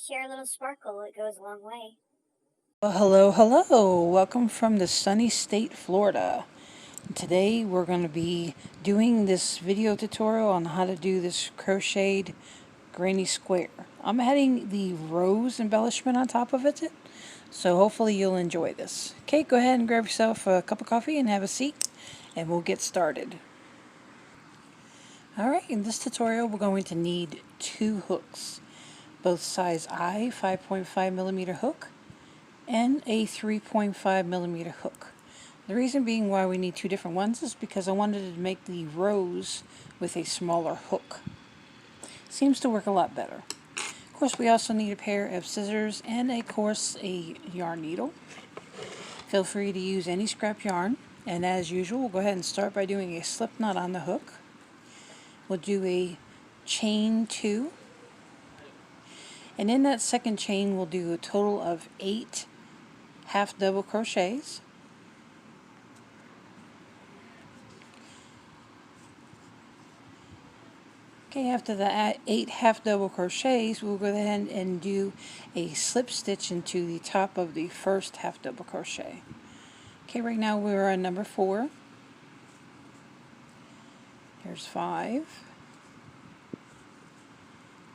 Share a little sparkle, it goes a long way. Well, hello. Welcome from the sunny state, Florida. Today we're going to be doing this video tutorial on how to do this crocheted granny square. I'm adding the rose embellishment on top of it, so hopefully you'll enjoy this. Okay, go ahead and grab yourself a cup of coffee and have a seat, and we'll get started. Alright, in this tutorial we're going to need two hooks, both size I 5.5 millimeter hook and a 3.5 millimeter hook. The reason being why we need two different ones is because I wanted to make the rose with a smaller hook. Seems to work a lot better. Of course, we also need a pair of scissors and of course a yarn needle. Feel free to use any scrap yarn, and as usual we'll go ahead and start by doing a slip knot on the hook. We'll do a chain 2, and in that second chain we'll do a total of 8 half double crochets. Okay, after the 8 half double crochets, we'll go ahead and do a slip stitch into the top of the first half double crochet. Okay, right now we're on number 4. Here's 5,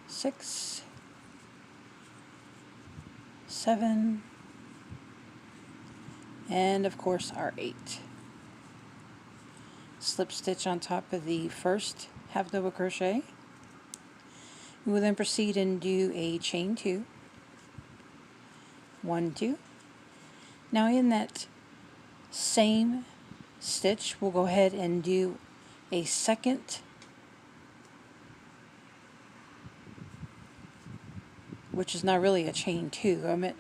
6, 7, and of course our 8. Slip stitch on top of the first half double crochet. We will then proceed and do a chain 2, 1, 2. Now in that same stitch we'll go ahead and do a second, which is not really a chain 2.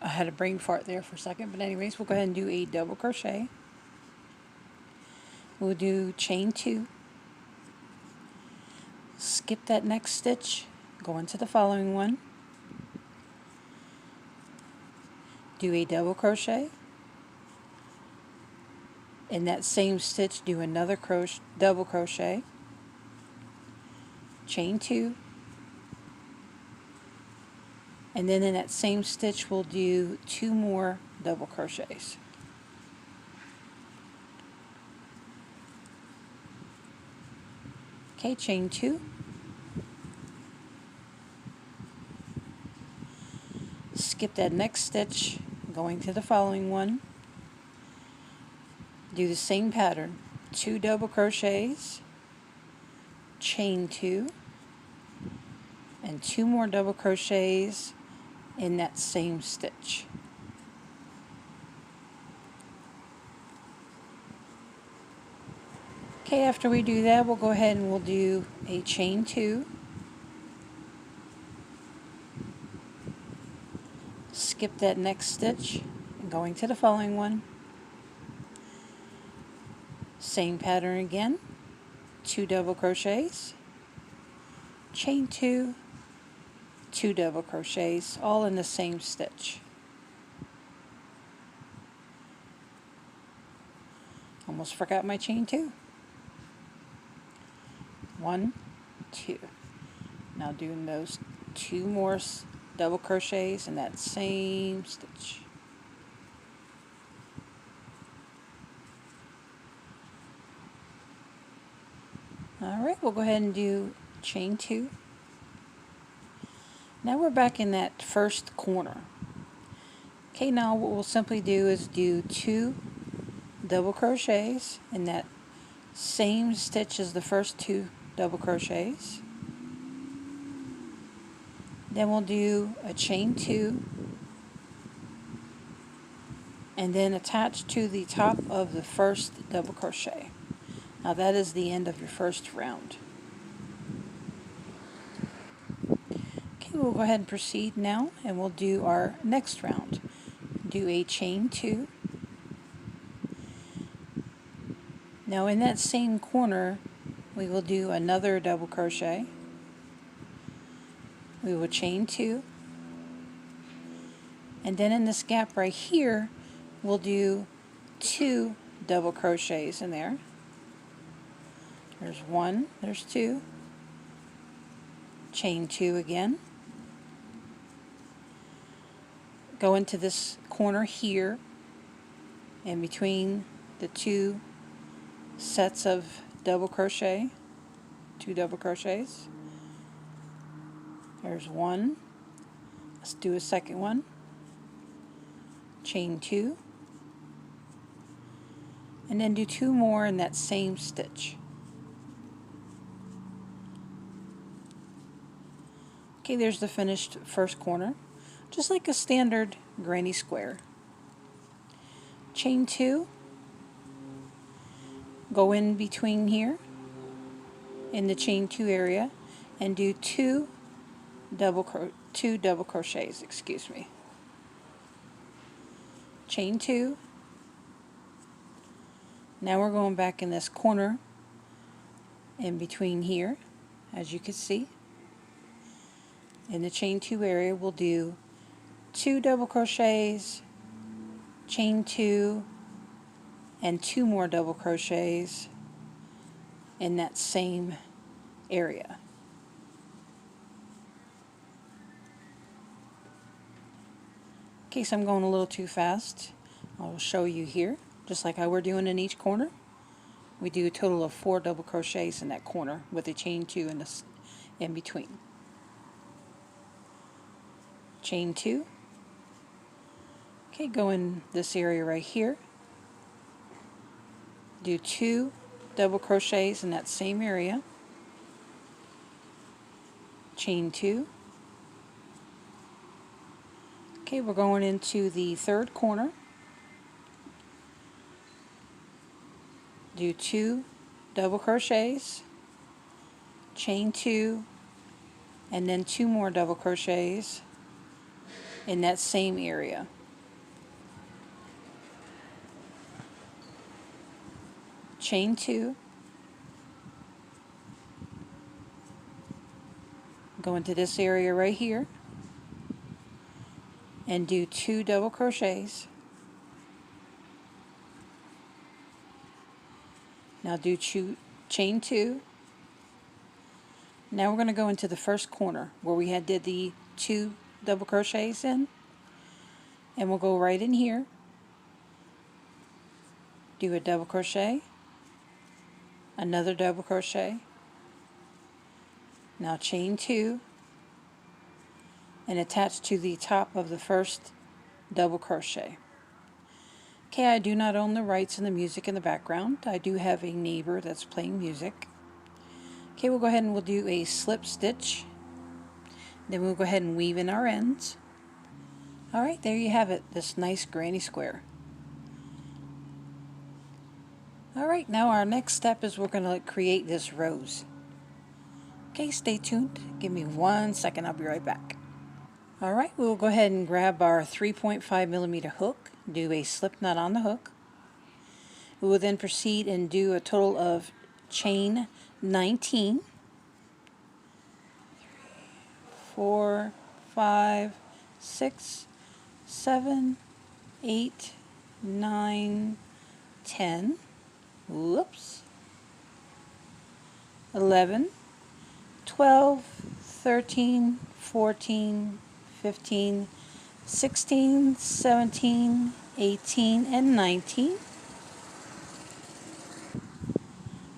I had a brain fart there for a second, but anyways, we'll go ahead and do a double crochet. We'll do chain 2, skip that next stitch, go into the following one, do a double crochet. In that same stitch, do another double crochet, chain 2, and then in that same stitch we'll do 2 more double crochets. Okay, chain 2, skip that next stitch, going to the following one, do the same pattern, 2 double crochets, chain 2, and 2 more double crochets in that same stitch. Okay, after we do that, we'll go ahead and we'll do a chain 2, skip that next stitch, and going to the following one, same pattern again, 2 double crochets, chain 2, 2 double crochets, all in the same stitch. Almost forgot my chain 2. 1, 2. Now doing those 2 more double crochets in that same stitch. Alright, we'll go ahead and do chain 2. Now we're back in that first corner. Okay, now what we'll simply do is do 2 double crochets in that same stitch as the first 2 double crochets. Then we'll do a chain 2, and then attach to the top of the first double crochet. Now that is the end of your first round. Okay, we'll go ahead and proceed now, and we'll do our next round. Do a chain 2. Now in that same corner we will do another double crochet. We will chain 2, and then in this gap right here we'll do 2 double crochets in there. There's 1, there's 2, chain 2 again, go into this corner here in between the two sets of double crochet, 2 double crochets. There's one. Let's do a second one. Chain 2, and then do 2 more in that same stitch. Okay, there's the finished first corner, just like a standard granny square. Chain 2, go in between here in the chain 2 area and do 2 double crochets, excuse me. Chain 2. Now we're going back in this corner in between here, as you can see. In the chain 2 area, we'll do 2 double crochets, chain 2, and 2 more double crochets in that same area. In case I'm going a little too fast, I'll show you here, just like how we're doing in each corner. We do a total of 4 double crochets in that corner with a chain 2 in between. Chain 2. Okay, go in this area right here. Do 2 double crochets in that same area. Chain 2. Okay, we're going into the third corner. Do 2 double crochets, chain 2, and then 2 more double crochets in that same area. Chain 2, go into this area right here and do 2 double crochets. Now do chain 2. Now we're going to go into the first corner where we did the 2 double crochets in, and we'll go right in here, do a double crochet, another double crochet, now chain 2, and attach to the top of the first double crochet. Okay, I do not own the rights in the music in the background. I do have a neighbor that's playing music. Okay, we'll go ahead and we'll do a slip stitch. Then we'll go ahead and weave in our ends. Alright, there you have it, this nice granny square. Alright, now our next step is we're going to create this rose. Okay, stay tuned. Give me 1 second, I'll be right back. Alright, we'll go ahead and grab our 3.5mm hook, do a slip knot on the hook. We will then proceed and do a total of chain 19. 4, 5, 6, 7, 8, 9, 10. Whoops. 11, 12, 13, 14, 15, 16, 17, 18, and 19.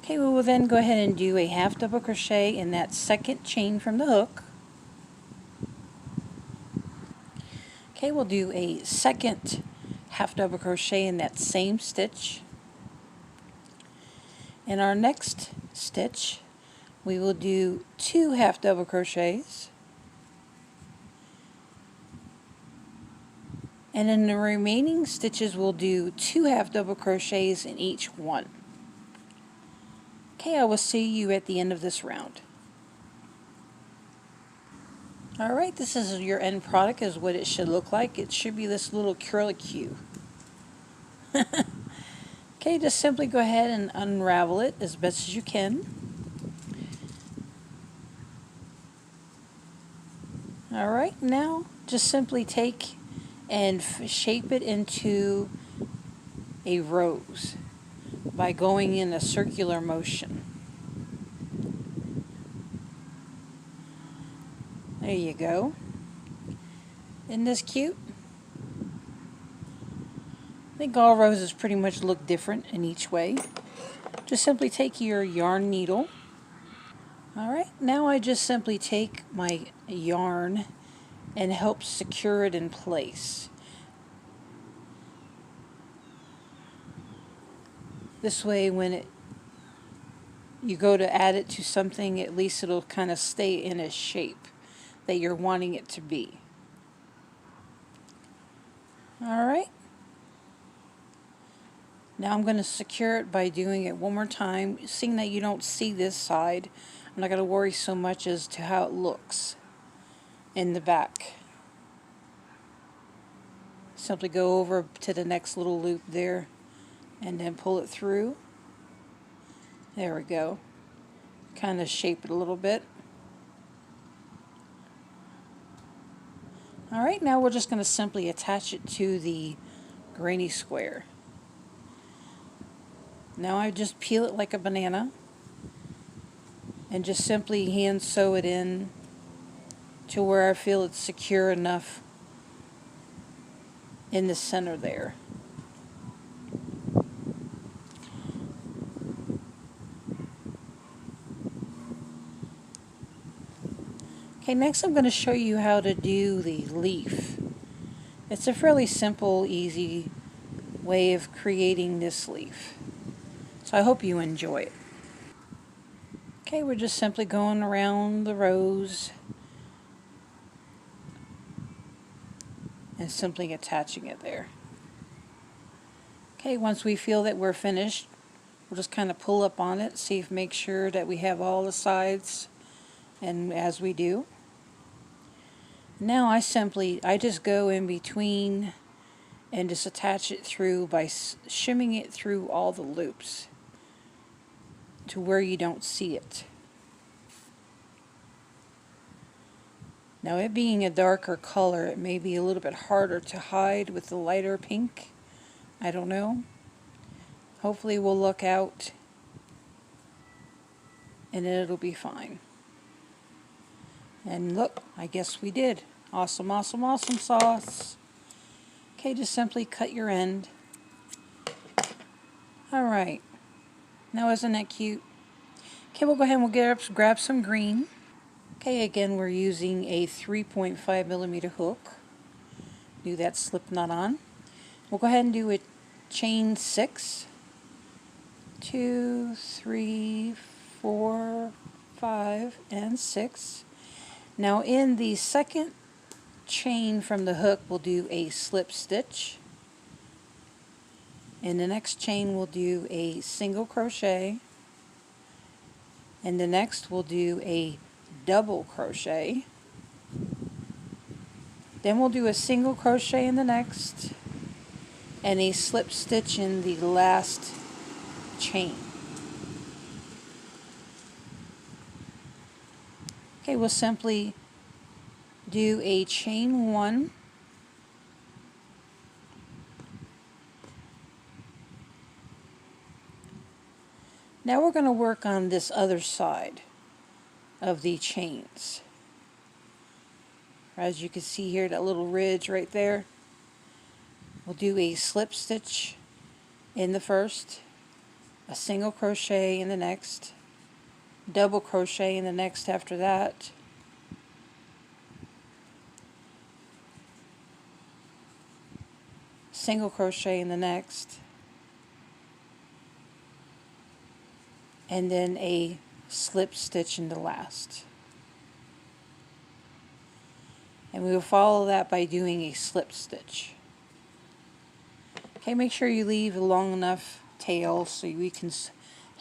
Okay, we will then go ahead and do a half double crochet in that second chain from the hook. Okay, we'll do a second half double crochet in that same stitch. In our next stitch, we will do 2 half double crochets. And in the remaining stitches, we'll do 2 half double crochets in each one. Okay, I will see you at the end of this round. Alright, this is your end product, is what it should look like. It should be this little curlicue. Okay, just simply go ahead and unravel it as best as you can. Alright, now just simply take and shape it into a rose by going in a circular motion. There you go. Isn't this cute? I think all roses pretty much look different in each way. Just simply take your yarn needle. Alright, now I just simply take my yarn and help secure it in place. This way when you go to add it to something, at least it'll kind of stay in a shape that you're wanting it to be. Alright. Now I'm going to secure it by doing it one more time. Seeing that you don't see this side, I'm not going to worry so much as to how it looks in the back. Simply go over to the next little loop there and then pull it through. There we go. Kind of shape it a little bit. Alright, now we're just going to simply attach it to the granny square. Now I just peel it like a banana and just simply hand sew it in to where I feel it's secure enough in the center there. Okay, next I'm going to show you how to do the leaf. It's a fairly simple, easy way of creating this leaf. So I hope you enjoy it. Okay, we're just simply going around the rows and simply attaching it there. Okay, once we feel that we're finished, we'll just kind of pull up on it, make sure that we have all the sides, and as we do. Now I just go in between and just attach it through by shimming it through all the loops to where you don't see it. Now it being a darker color, it may be a little bit harder to hide with the lighter pink. I don't know. Hopefully we'll look out and it'll be fine. And look, I guess we did. Awesome, awesome, awesome sauce. Okay, just simply cut your end. Alright. Now isn't that cute? Okay, we'll go ahead and we'll grab some green. Okay, again we're using a 3.5 millimeter hook. Do that slip knot on. We'll go ahead and do a chain 6. 2, 3, 4, 5, and 6. Now in the second chain from the hook we'll do a slip stitch. In the next chain we'll do a single crochet. And the next we'll do a double crochet. Then we'll do a single crochet in the next and a slip stitch in the last chain. Okay, we'll simply do a chain 1, now we're going to work on this other side of the chains. As you can see here, that little ridge right there, we'll do a slip stitch in the first, a single crochet in the next, double crochet in the next after that, single crochet in the next, and then a slip stitch in the last. And we will follow that by doing a slip stitch. Okay, make sure you leave a long enough tail so we can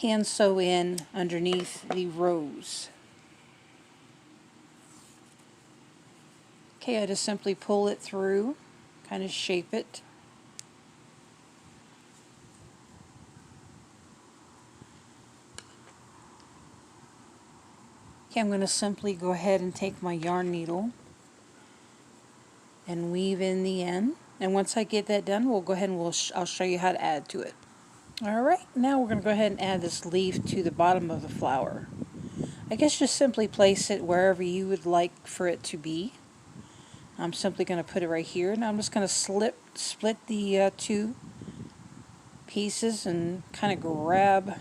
hand sew in underneath the rows. Okay, I just simply pull it through, kind of shape it. Okay, I'm going to simply go ahead and take my yarn needle and weave in the end. And once I get that done, we'll go ahead and I'll show you how to add to it. Alright, now we're going to go ahead and add this leaf to the bottom of the flower. I guess just simply place it wherever you would like for it to be. I'm simply going to put it right here. Now I'm just going to split the two pieces and kind of grab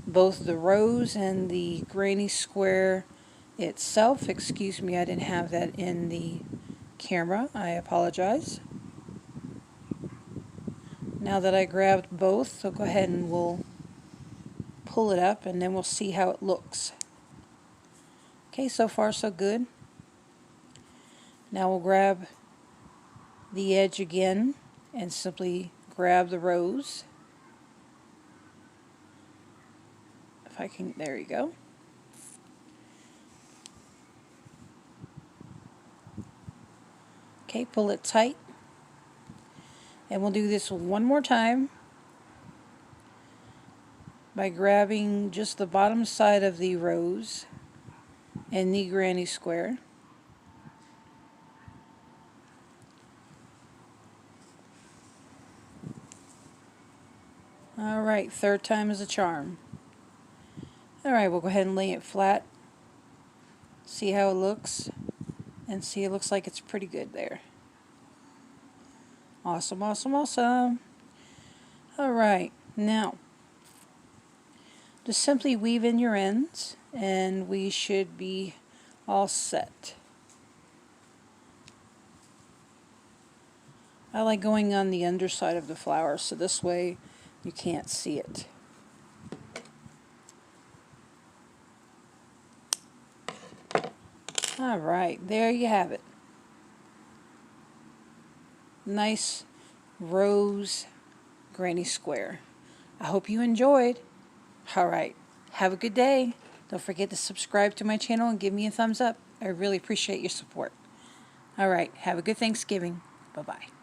both the rose and the granny square itself. Excuse me, I didn't have that in the camera. I apologize. Now that I grabbed both, so go ahead and we'll pull it up and then we'll see how it looks. Okay, so far so good. Now we'll grab the edge again and simply grab the rose. If I can, there you go. Okay, pull it tight. And we'll do this one more time by grabbing just the bottom side of the rose and the granny square. Alright, third time is a charm. Alright, we'll go ahead and lay it flat. See how it looks. And see, it looks like it's pretty good there. Awesome, awesome, awesome. Alright, now just simply weave in your ends and we should be all set. I like going on the underside of the flower so this way you can't see it. Alright, there you have it. Nice rose granny square. I hope you enjoyed. Alright, have a good day. Don't forget to subscribe to my channel and give me a thumbs up. I really appreciate your support. Alright, have a good Thanksgiving. Bye-bye.